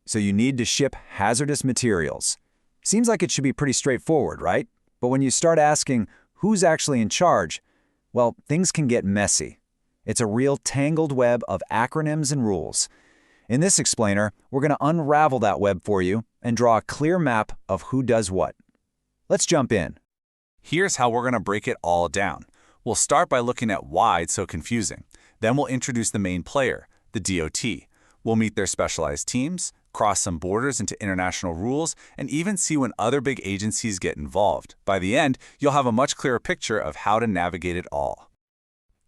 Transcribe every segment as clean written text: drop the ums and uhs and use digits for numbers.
So you need to ship hazardous materials. Seems like it should be pretty straightforward, right? But when you start asking who's actually in charge, well, things can get messy. It's a real tangled web of acronyms and rules. In this explainer, we're going to unravel that web for you and draw a clear map of who does what. Let's jump in. Here's how we're going to break it all down. We'll start by looking at why it's so confusing. Then we'll introduce the main player, the DOT. We'll meet their specialized teams, cross some borders into international rules, and even see when other big agencies get involved. By the end, you'll have a much clearer picture of how to navigate it all.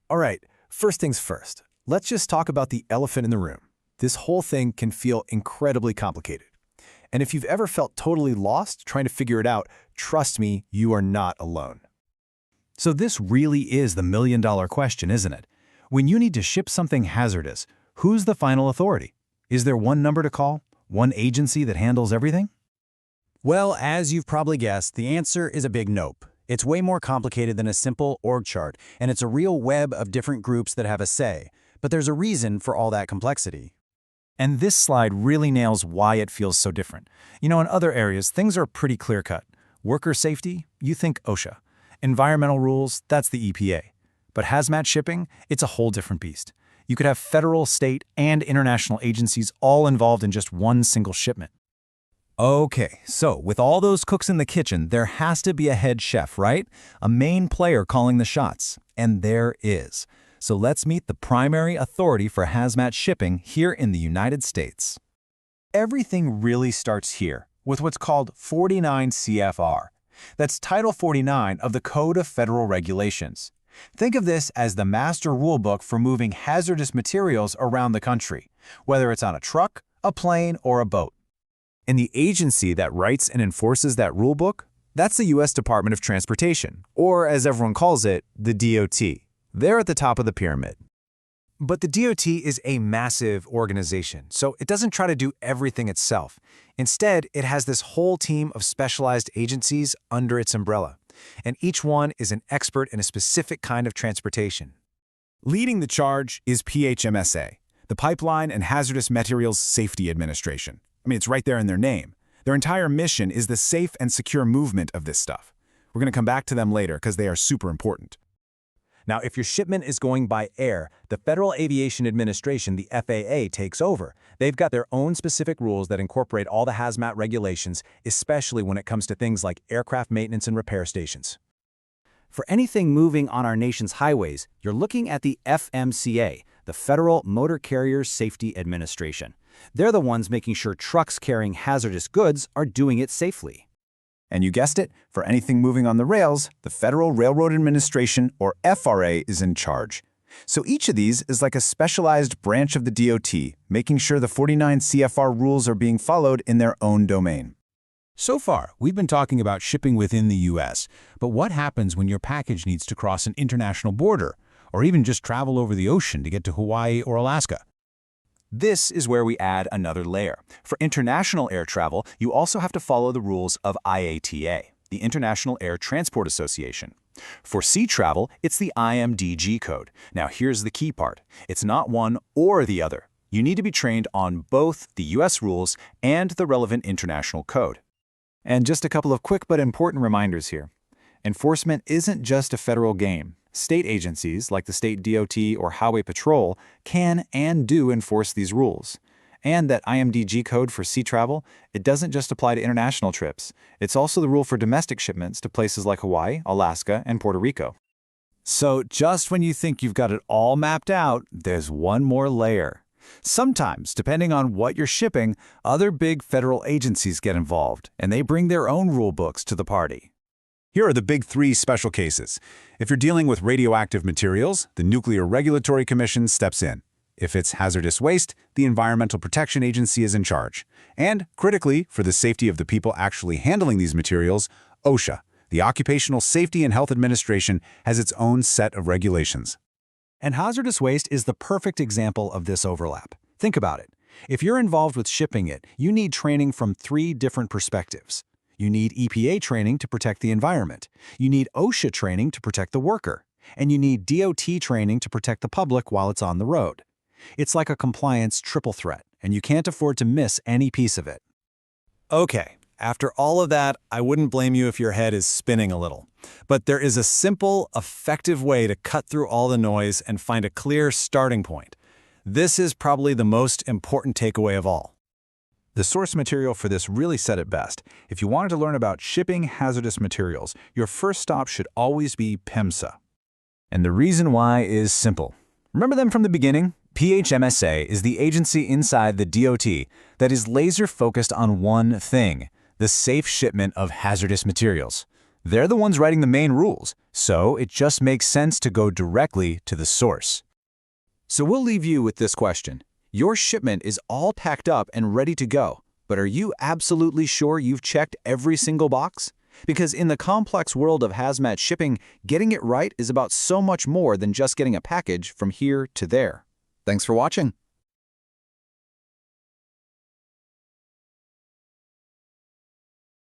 All right, first things first. Let's just talk about the elephant in the room. This whole thing can feel incredibly complicated. And if you've ever felt totally lost trying to figure it out, trust me, you are not alone. So this really is the million-dollar question, isn't it? When you need to ship something hazardous, who's the final authority? Is there one number to call? One agency that handles everything? Well, as you've probably guessed, the answer is a big nope. It's way more complicated than a simple org chart, and it's a real web of different groups that have a say. But there's a reason for all that complexity. And this slide really nails why it feels so different. You know, in other areas, things are pretty clear-cut. Worker safety, you think OSHA. Environmental rules, that's the EPA. But hazmat shipping, it's a whole different beast. You could have federal, state, and international agencies all involved in just one single shipment. Okay, so with all those cooks in the kitchen, there has to be a head chef, right? A main player calling the shots. And there is. So let's meet the primary authority for hazmat shipping here in the United States. Everything really starts here with what's called 49 CFR. That's Title 49 of the Code of Federal Regulations. Think of this as the master rulebook for moving hazardous materials around the country, whether it's on a truck, a plane, or a boat. And the agency that writes and enforces that rulebook? That's the U.S. Department of Transportation, or as everyone calls it, the DOT. They're at the top of the pyramid. But the DOT is a massive organization, so it doesn't try to do everything itself. Instead, it has this whole team of specialized agencies under its umbrella, and each one is an expert in a specific kind of transportation. Leading the charge is PHMSA, the Pipeline and Hazardous Materials Safety Administration. I mean, it's right there in their name. Their entire mission is the safe and secure movement of this stuff. We're going to come back to them later because they are super important. Now, if your shipment is going by air, the Federal Aviation Administration, the FAA, takes over. They've got their own specific rules that incorporate all the hazmat regulations, especially when it comes to things like aircraft maintenance and repair stations. For anything moving on our nation's highways, you're looking at the FMCA, the Federal Motor Carrier Safety Administration. They're the ones making sure trucks carrying hazardous goods are doing it safely. And you guessed it, for anything moving on the rails, the Federal Railroad Administration, or FRA, is in charge. So each of these is like a specialized branch of the DOT, making sure the 49 CFR rules are being followed in their own domain. So far, we've been talking about shipping within the U.S., but what happens when your package needs to cross an international border, or even just travel over the ocean to get to Hawaii or Alaska? This is where we add another layer. For international air travel, you also have to follow the rules of IATA, the International Air Transport Association. For sea travel, it's the IMDG code. Now here's the key part. It's not one or the other. You need to be trained on both the U.S. rules and the relevant international code. And just a couple of quick but important reminders here. Enforcement isn't just a federal game. State agencies, like the state DOT or Highway Patrol, can and do enforce these rules. And that IMDG code for sea travel, it doesn't just apply to international trips. It's also the rule for domestic shipments to places like Hawaii, Alaska, and Puerto Rico. So just when you think you've got it all mapped out, there's one more layer. Sometimes, depending on what you're shipping, other big federal agencies get involved, and they bring their own rule books to the party. Here are the big three special cases. If you're dealing with radioactive materials, the Nuclear Regulatory Commission steps in. If it's hazardous waste, the Environmental Protection Agency is in charge. And, critically, for the safety of the people actually handling these materials, OSHA, the Occupational Safety and Health Administration, has its own set of regulations. And hazardous waste is the perfect example of this overlap. Think about it. If you're involved with shipping it, you need training from 3 different perspectives. You need EPA training to protect the environment. You need OSHA training to protect the worker. And you need DOT training to protect the public while it's on the road. It's like a compliance triple threat, and you can't afford to miss any piece of it. Okay, after all of that, I wouldn't blame you if your head is spinning a little. But there is a simple, effective way to cut through all the noise and find a clear starting point. This is probably the most important takeaway of all. The source material for this really said it best. If you wanted to learn about shipping hazardous materials, your first stop should always be PEMSA. And the reason why is simple. Remember them from the beginning? PHMSA is the agency inside the DOT that is laser-focused on one thing: the safe shipment of hazardous materials. They're the ones writing the main rules, so it just makes sense to go directly to the source. So we'll leave you with this question. Your shipment is all packed up and ready to go, but are you absolutely sure you've checked every single box? Because in the complex world of hazmat shipping, getting it right is about so much more than just getting a package from here to there. Thanks for watching.